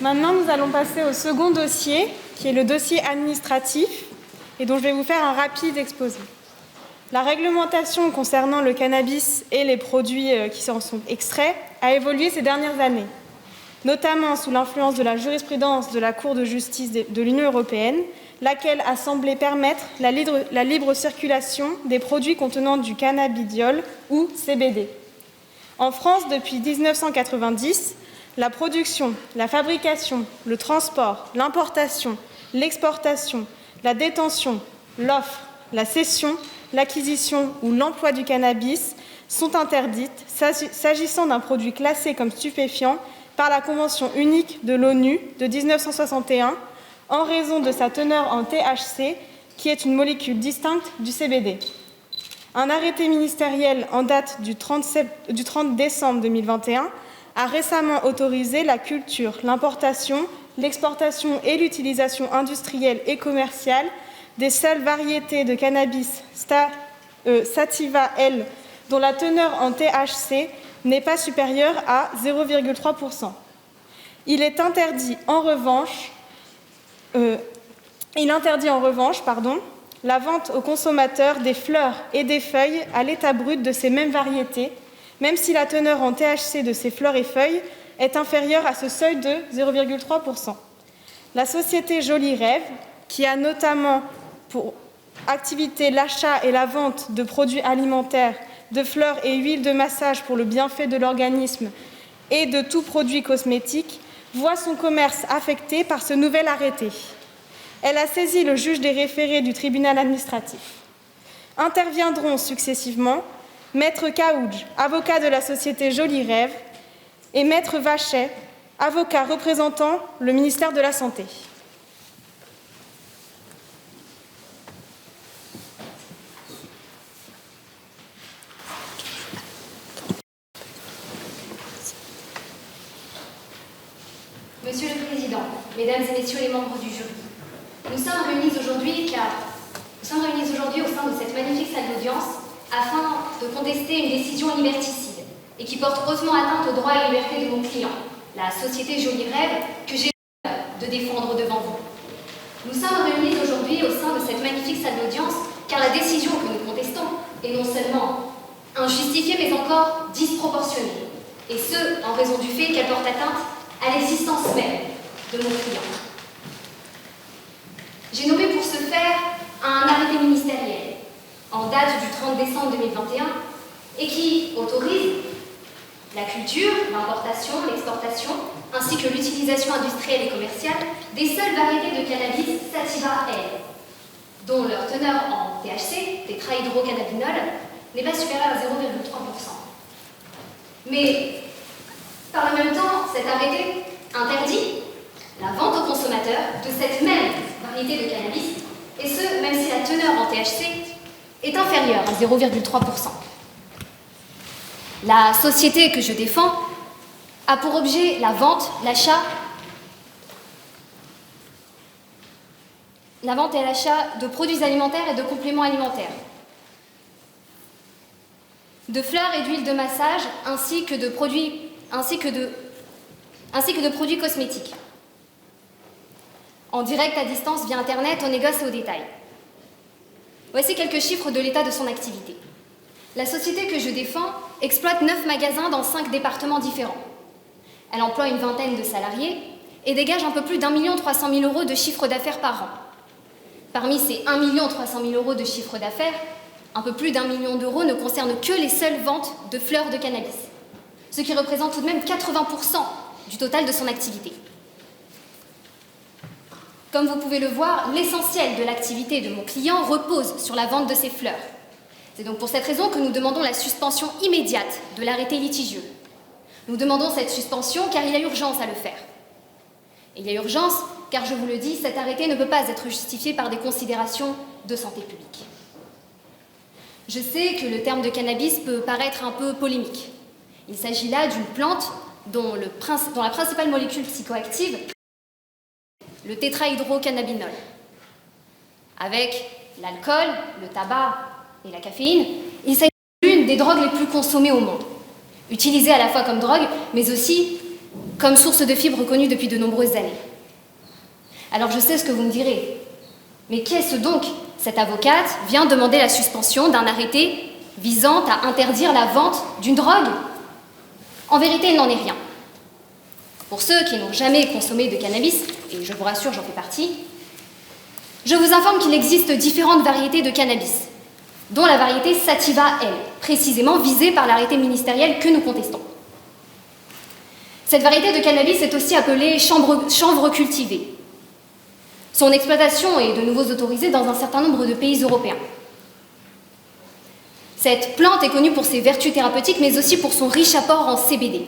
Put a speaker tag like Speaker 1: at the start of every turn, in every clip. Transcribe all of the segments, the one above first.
Speaker 1: Maintenant, nous allons passer au second dossier, qui est le dossier administratif, et dont je vais vous faire un rapide exposé. La réglementation concernant le cannabis et les produits qui en sont extraits a évolué ces dernières années, notamment sous l'influence de la jurisprudence de la Cour de justice de l'Union européenne, laquelle a semblé permettre la libre circulation des produits contenant du cannabidiol ou CBD. En France, depuis 1990, la production, la fabrication, le transport, l'importation, l'exportation, la détention, l'offre, la cession, l'acquisition ou l'emploi du cannabis sont interdites s'agissant d'un produit classé comme stupéfiant par la Convention unique de l'ONU de 1961 en raison de sa teneur en THC, qui est une molécule distincte du CBD. Un arrêté ministériel en date du 30 décembre 2021 a récemment autorisé la culture, l'importation, l'exportation et l'utilisation industrielle et commerciale des seules variétés de cannabis sativa L dont la teneur en THC n'est pas supérieure à 0,3%. Il interdit en revanche la vente aux consommateurs des fleurs et des feuilles à l'état brut de ces mêmes variétés, même si la teneur en THC de ces fleurs et feuilles est inférieure à ce seuil de 0,3%. La société Jolie Rêve, qui a notamment pour activité l'achat et la vente de produits alimentaires, de fleurs et huiles de massage pour le bienfait de l'organisme et de tout produit cosmétique, voit son commerce affecté par ce nouvel arrêté. Elle a saisi le juge des référés du tribunal administratif. Interviendront successivement Maître Caouge, avocat de la société Jolie Rêve, et Maître Vachet, avocat représentant le ministère de la Santé.
Speaker 2: Monsieur le Président, Mesdames et Messieurs les membres du jury, nous sommes réunis aujourd'hui au sein de cette magnifique salle d'audience afin de contester une décision liberticide et qui porte hautement atteinte aux droits et libertés de mon client, la société Jolie Rêve, que j'ai l'honneur de défendre devant vous. Nous sommes réunis aujourd'hui au sein de cette magnifique salle d'audience car la décision que nous contestons est non seulement injustifiée mais encore disproportionnée, et ce, en raison du fait qu'elle porte atteinte à l'existence même de mon client. J'ai nommé pour ce faire un arrêté ministériel en date du 30 décembre 2021 et qui autorise la culture, l'importation, l'exportation, ainsi que l'utilisation industrielle et commerciale des seules variétés de cannabis sativa L, dont leur teneur en THC, tétrahydrocannabinol, n'est pas supérieure à 0,3%. Mais par le même temps, cet arrêté interdit la vente aux consommateurs de cette même variété de cannabis, et ce, même si la teneur en THC est inférieure à 0,3%. La société que je défends a pour objet la vente, l'achat de produits alimentaires et de compléments alimentaires, de fleurs et d'huiles de massage, ainsi que de produits cosmétiques, en direct à distance via Internet, au négoce et au détail. Voici quelques chiffres de l'état de son activité. La société que je défends exploite 9 magasins dans 5 départements différents. Elle emploie une vingtaine de salariés et dégage un peu plus d'1 300 000 € de chiffre d'affaires par an. Parmi ces 1 300 000 € de chiffre d'affaires, un peu plus d'1 million d'euros ne concernent que les seules ventes de fleurs de cannabis, ce qui représente tout de même 80% du total de son activité. Comme vous pouvez le voir, l'essentiel de l'activité de mon client repose sur la vente de ces fleurs. C'est donc pour cette raison que nous demandons la suspension immédiate de l'arrêté litigieux. Nous demandons cette suspension car il y a urgence à le faire. Et il y a urgence car, je vous le dis, cet arrêté ne peut pas être justifié par des considérations de santé publique. Je sais que le terme de cannabis peut paraître un peu polémique. Il s'agit là d'une plante dont la principale molécule psychoactive, le tétrahydrocannabinol. Avec l'alcool, le tabac et la caféine, il s'agit d'une des drogues les plus consommées au monde, utilisée à la fois comme drogue, mais aussi comme source de fibres reconnue depuis de nombreuses années. Alors je sais ce que vous me direz, mais qu'est-ce donc? Cette avocate vient demander la suspension d'un arrêté visant à interdire la vente d'une drogue? En vérité, il n'en est rien. Pour ceux qui n'ont jamais consommé de cannabis, et je vous rassure, j'en fais partie, je vous informe qu'il existe différentes variétés de cannabis, dont la variété Sativa L, précisément visée par l'arrêté ministériel que nous contestons. Cette variété de cannabis est aussi appelée chanvre cultivée. Son exploitation est de nouveau autorisée dans un certain nombre de pays européens. Cette plante est connue pour ses vertus thérapeutiques, mais aussi pour son riche apport en CBD.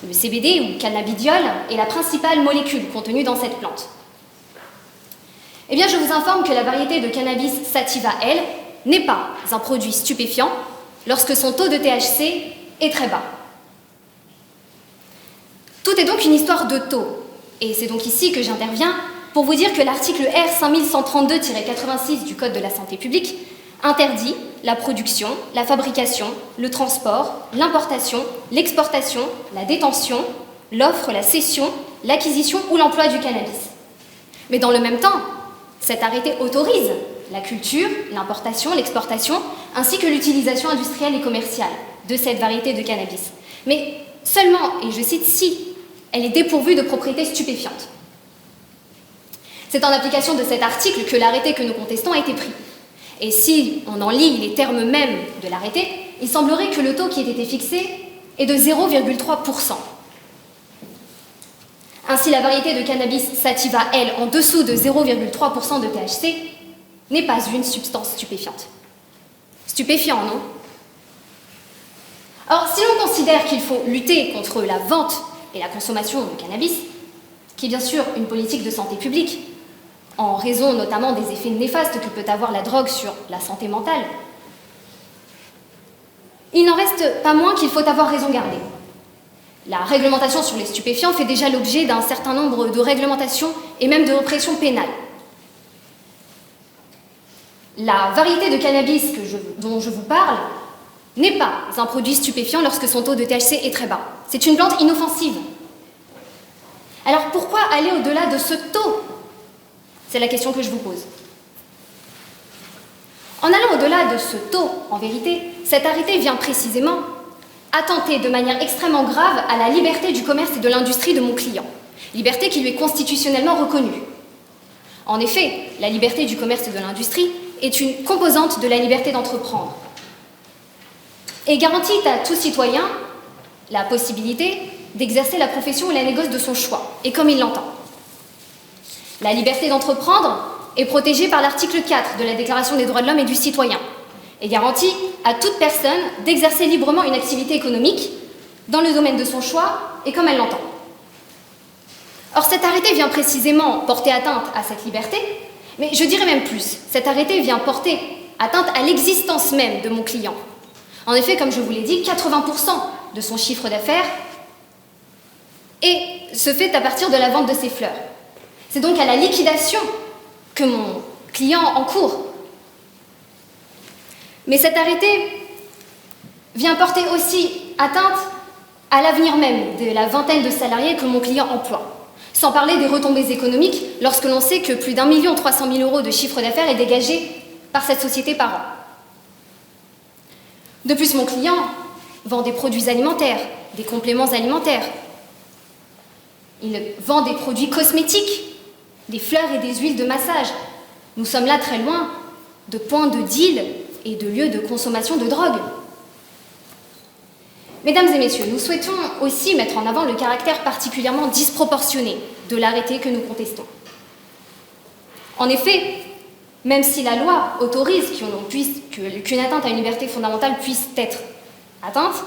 Speaker 2: Le CBD, ou cannabidiol, est la principale molécule contenue dans cette plante. Eh bien, je vous informe que la variété de cannabis Sativa L n'est pas un produit stupéfiant lorsque son taux de THC est très bas. Tout est donc une histoire de taux, et c'est donc ici que j'interviens pour vous dire que l'article R 5132-86 du Code de la santé publique interdit la production, la fabrication, le transport, l'importation, l'exportation, la détention, l'offre, la cession, l'acquisition ou l'emploi du cannabis. Mais dans le même temps, cet arrêté autorise la culture, l'importation, l'exportation, ainsi que l'utilisation industrielle et commerciale de cette variété de cannabis. Mais seulement, et je cite, si elle est dépourvue de propriétés stupéfiantes. C'est en application de cet article que l'arrêté que nous contestons a été pris. Et si on en lit les termes mêmes de l'arrêté, il semblerait que le taux qui ait été fixé est de 0,3%. Ainsi, la variété de cannabis Sativa L en dessous de 0,3% de THC n'est pas une substance stupéfiante. Stupéfiant, non? Or, si l'on considère qu'il faut lutter contre la vente et la consommation de cannabis, qui est bien sûr une politique de santé publique, en raison notamment des effets néfastes que peut avoir la drogue sur la santé mentale, il n'en reste pas moins qu'il faut avoir raison gardée. La réglementation sur les stupéfiants fait déjà l'objet d'un certain nombre de réglementations et même de répression pénale. La variété de cannabis dont je vous parle n'est pas un produit stupéfiant lorsque son taux de THC est très bas. C'est une plante inoffensive. Alors pourquoi aller au-delà de ce taux? C'est la question que je vous pose. En allant au-delà de ce taux, en vérité, cet arrêté vient précisément attenter de manière extrêmement grave à la liberté du commerce et de l'industrie de mon client, liberté qui lui est constitutionnellement reconnue. En effet, la liberté du commerce et de l'industrie est une composante de la liberté d'entreprendre et garantit à tout citoyen la possibilité d'exercer la profession ou la négoce de son choix, et comme il l'entend. La liberté d'entreprendre est protégée par l'article 4 de la Déclaration des droits de l'homme et du citoyen et garantit à toute personne d'exercer librement une activité économique dans le domaine de son choix et comme elle l'entend. Or, cet arrêté vient précisément porter atteinte à cette liberté, mais je dirais même plus, cet arrêté vient porter atteinte à l'existence même de mon client. En effet, comme je vous l'ai dit, 80% de son chiffre d'affaires se fait à partir de la vente de ses fleurs. C'est donc à la liquidation que mon client encourt. Mais cet arrêté vient porter aussi atteinte à l'avenir même de la vingtaine de salariés que mon client emploie. Sans parler des retombées économiques lorsque l'on sait que plus d'1 300 000 € de chiffre d'affaires est dégagé par cette société par an. De plus, mon client vend des produits alimentaires, des compléments alimentaires. Il vend des produits cosmétiques, des fleurs et des huiles de massage. Nous sommes là très loin de points de deal et de lieux de consommation de drogue. Mesdames et messieurs, nous souhaitons aussi mettre en avant le caractère particulièrement disproportionné de l'arrêté que nous contestons. En effet, même si la loi autorise qu'une atteinte à une liberté fondamentale puisse être atteinte,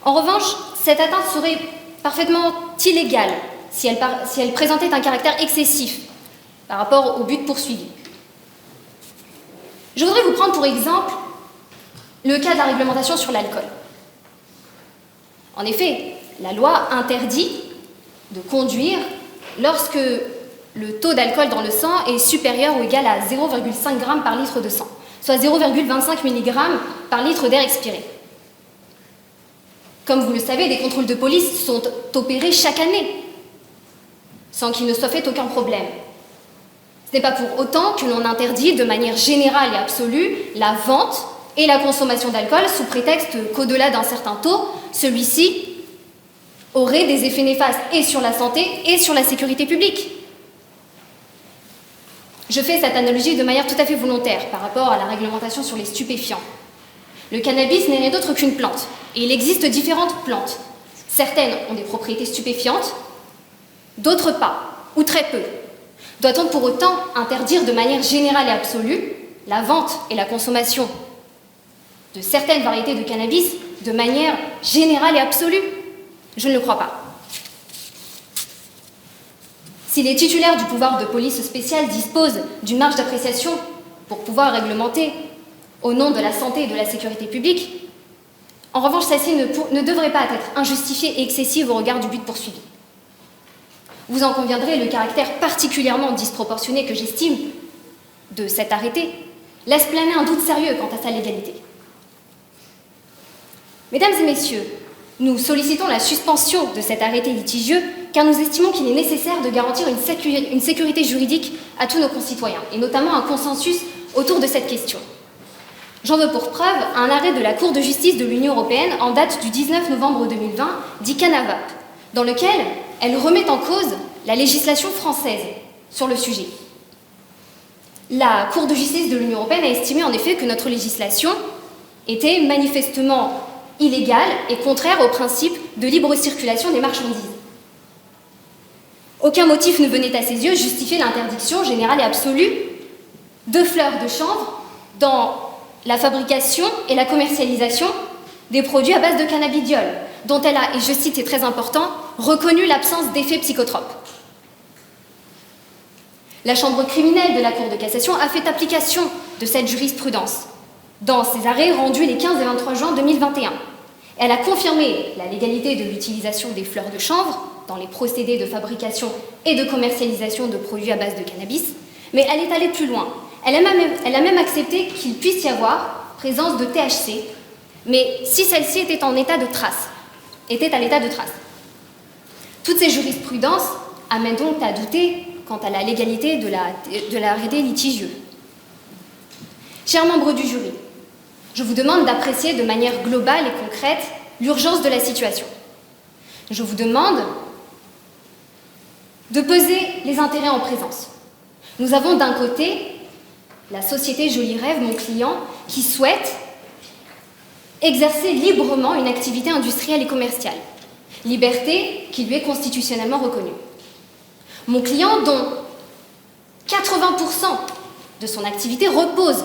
Speaker 2: en revanche, cette atteinte serait parfaitement illégale si elle présentait un caractère excessif par rapport au but poursuivi. Je voudrais vous prendre pour exemple le cas de la réglementation sur l'alcool. En effet, la loi interdit de conduire lorsque le taux d'alcool dans le sang est supérieur ou égal à 0,5 g par litre de sang, soit 0,25 mg par litre d'air expiré. Comme vous le savez, des contrôles de police sont opérés chaque année, sans qu'il ne soit fait aucun problème. Ce n'est pas pour autant que l'on interdit de manière générale et absolue la vente et la consommation d'alcool sous prétexte qu'au-delà d'un certain taux, celui-ci aurait des effets néfastes et sur la santé et sur la sécurité publique. Je fais cette analogie de manière tout à fait volontaire par rapport à la réglementation sur les stupéfiants. Le cannabis n'est rien d'autre qu'une plante, et il existe différentes plantes. Certaines ont des propriétés stupéfiantes, d'autres pas, ou très peu. Doit-on pour autant interdire de manière générale et absolue la vente et la consommation de certaines variétés de cannabis de manière générale et absolue? Je ne le crois pas. Si les titulaires du pouvoir de police spéciale disposent d'une marge d'appréciation pour pouvoir réglementer au nom de la santé et de la sécurité publique, en revanche, celle-ci ne devrait pas être injustifiée et excessive au regard du but poursuivi. Vous en conviendrez, le caractère particulièrement disproportionné que j'estime de cet arrêté laisse planer un doute sérieux quant à sa légalité. Mesdames et messieurs, nous sollicitons la suspension de cet arrêté litigieux car nous estimons qu'il est nécessaire de garantir une sécurité juridique à tous nos concitoyens, et notamment un consensus autour de cette question. J'en veux pour preuve un arrêt de la Cour de justice de l'Union européenne en date du 19 novembre 2020, dit Canavap, dans lequel elle remet en cause la législation française sur le sujet. La Cour de justice de l'Union européenne a estimé en effet que notre législation était manifestement illégale et contraire au principe de libre circulation des marchandises. Aucun motif ne venait à ses yeux justifier l'interdiction générale et absolue de fleurs de chanvre dans la fabrication et la commercialisation des produits à base de cannabidiol, dont elle a, et je cite, c'est très important, reconnu l'absence d'effets psychotropes. La chambre criminelle de la Cour de cassation a fait application de cette jurisprudence dans ses arrêts rendus les 15 et 23 juin 2021. Elle a confirmé la légalité de l'utilisation des fleurs de chanvre dans les procédés de fabrication et de commercialisation de produits à base de cannabis, mais elle est allée plus loin. Elle a même accepté qu'il puisse y avoir présence de THC, mais si celle-ci était à l'état de trace. Toutes ces jurisprudences amènent donc à douter quant à la légalité de l'arrêté litigieux. Chers membres du jury, je vous demande d'apprécier de manière globale et concrète l'urgence de la situation. Je vous demande de peser les intérêts en présence. Nous avons d'un côté la société Joli Rêve, mon client, qui souhaite exercer librement une activité industrielle et commerciale, liberté qui lui est constitutionnellement reconnue. Mon client, dont 80% de son activité repose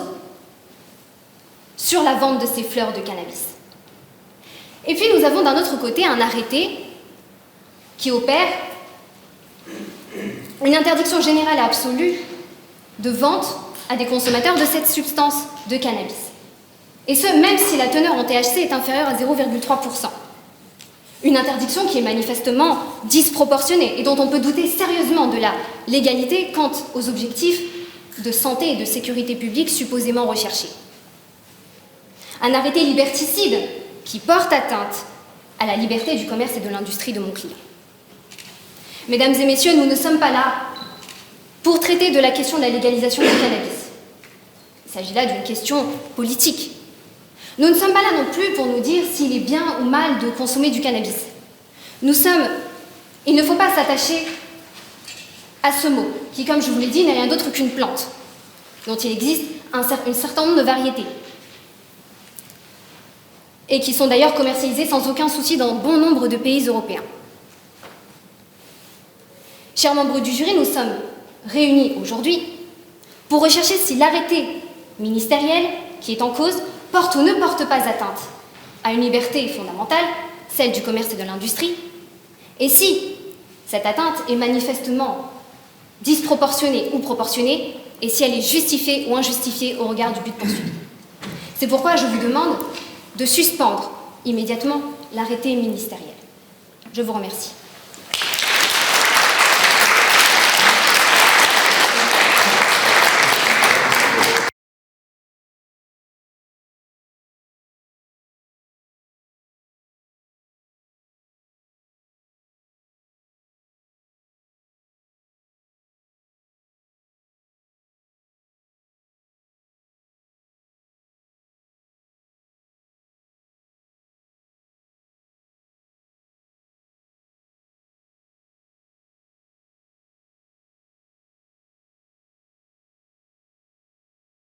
Speaker 2: sur la vente de ces fleurs de cannabis. Et puis nous avons d'un autre côté un arrêté qui opère une interdiction générale et absolue de vente à des consommateurs de cette substance de cannabis. Et ce, même si la teneur en THC est inférieure à 0,3%. Une interdiction qui est manifestement disproportionnée et dont on peut douter sérieusement de la légalité quant aux objectifs de santé et de sécurité publique supposément recherchés. Un arrêté liberticide qui porte atteinte à la liberté du commerce et de l'industrie de mon client. Mesdames et messieurs, nous ne sommes pas là pour traiter de la question de la légalisation du cannabis. Il s'agit là d'une question politique. Nous ne sommes pas là non plus pour nous dire s'il est bien ou mal de consommer du cannabis. Il ne faut pas s'attacher à ce mot, qui, comme je vous l'ai dit, n'est rien d'autre qu'une plante, dont il existe un certain nombre de variétés, et qui sont d'ailleurs commercialisées sans aucun souci dans bon nombre de pays européens. Chers membres du jury, nous sommes réunis aujourd'hui pour rechercher si l'arrêté ministériel qui est en cause porte ou ne porte pas atteinte à une liberté fondamentale, celle du commerce et de l'industrie, et si cette atteinte est manifestement disproportionnée ou proportionnée, et si elle est justifiée ou injustifiée au regard du but poursuivi. C'est pourquoi je vous demande de suspendre immédiatement l'arrêté ministériel. Je vous remercie.